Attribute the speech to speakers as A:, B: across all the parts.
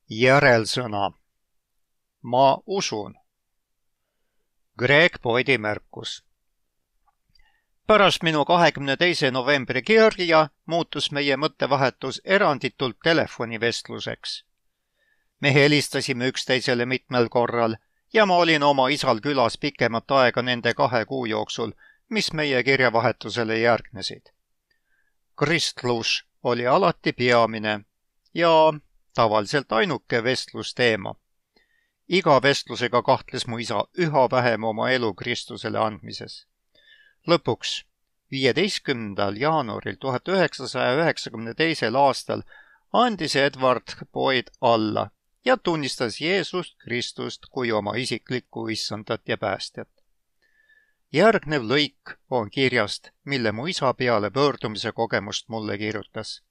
A: Järelsõna. Ma usun. Greg Boydi märkus. Pärast minu 22. novembri kirja muutus meie mõttevahetus eranditult telefonivestluseks. Me helistasime üksteisele mitmel korral ja ma olin oma isal külas pikemat aega nende 2 kuu jooksul, mis meie kirjavahetusele järgnesid. Kristlus oli alati peamine ja tavaliselt ainuke vestlusteema. Iga vestlusega kahtles mu isa üha vähem oma elu Kristusele andmises. Lõpuks 15. jaanuaril 1992. aastal andis Edward Boyd alla ja tunnistas Jeesust Kristust kui oma isiklikku issandat ja päästjat. Järgnev lõik on kirjast, mille mu isa peale pöördumise kogemust mulle kirjutas.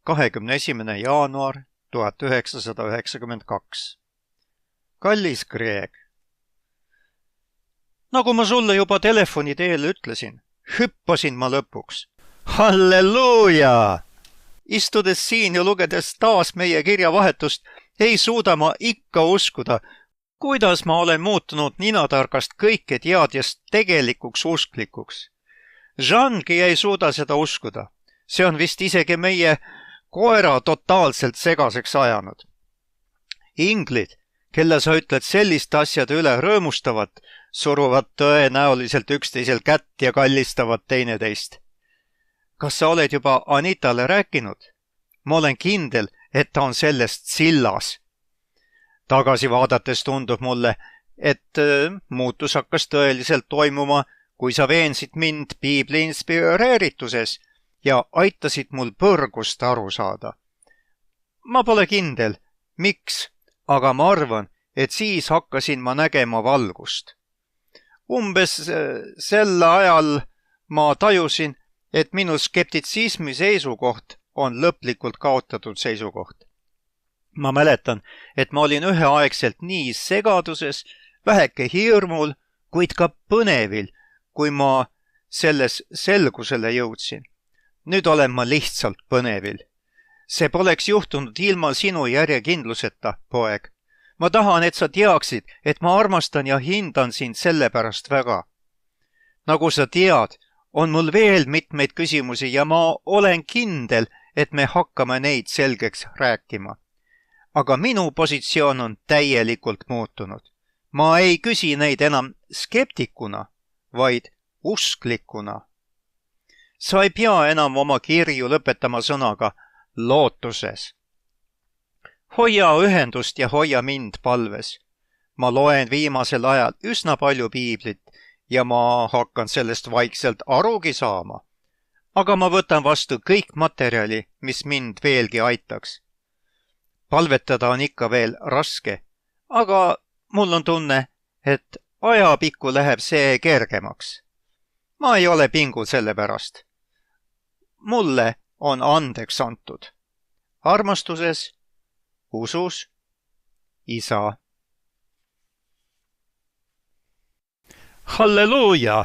A: 21. jaanuar 1992. Kallis Greg, nagu ma sulle juba telefoni teel ütlesin, hüppasin ma lõpuks. Halleluuja! Istudes siin ja lugedes taas meie kirjavahetust, ei suuda ma ikka uskuda, kuidas ma olen muutunud ninatargast kõike teadjast tegelikuks usklikuks. Jeanki ei suuda seda uskuda. See on vist isegi meie koera totaalselt segaseks ajanud. Inglid, kelle sa ütled selliste asjade üle rõõmustavat, suruvad tõenäoliselt üksteisel kätt ja kallistavad teineteist. Kas sa oled juba Anitale rääkinud? Ma olen kindel, et ta on sellest sillas. Tagasi vaadates tundub mulle, et muutus hakkas tõeliselt toimuma, kui sa veensid mind piibli inspireerituses ja aitasid mul põrgust aru saada. Ma pole kindel, miks, aga ma arvan, et siis hakkasin ma nägema valgust. Umbes sel ajal ma tajusin, et minu skeptitsismi seisukoht on lõplikult kaotatud seisukoht. Ma mäletan, et ma olin üheaegselt nii segaduses, väheke hirmul, kuid ka põnevil, kui ma selles selgusele jõudsin. Nüüd olen ma lihtsalt põnevil. See poleks juhtunud ilma sinu järjekindluseta, poeg. Ma tahan, et sa teaksid, et ma armastan ja hindan sind selle pärast väga. Nagu sa tead, on mul veel mitmeid küsimusi ja ma olen kindel, et me hakkame neid selgeks rääkima. Aga minu positsioon on täielikult muutunud. Ma ei küsi neid enam skeptikuna, vaid usklikuna. Sa ei pea enam oma kirju lõpetama sõnaga lootuses. Hoia ühendust ja hoia mind palves. Ma loen viimasel ajal üsna palju piiblit ja ma hakkan sellest vaikselt arugi saama. Aga ma võtan vastu kõik materjali, mis mind veelgi aitaks. Palvetada on ikka veel raske, aga mul on tunne, et ajapikku läheb see kergemaks. Ma ei ole pingul selle pärast. Mulle on andeks antud. Armastuses, usus, isa.
B: Halleluuja!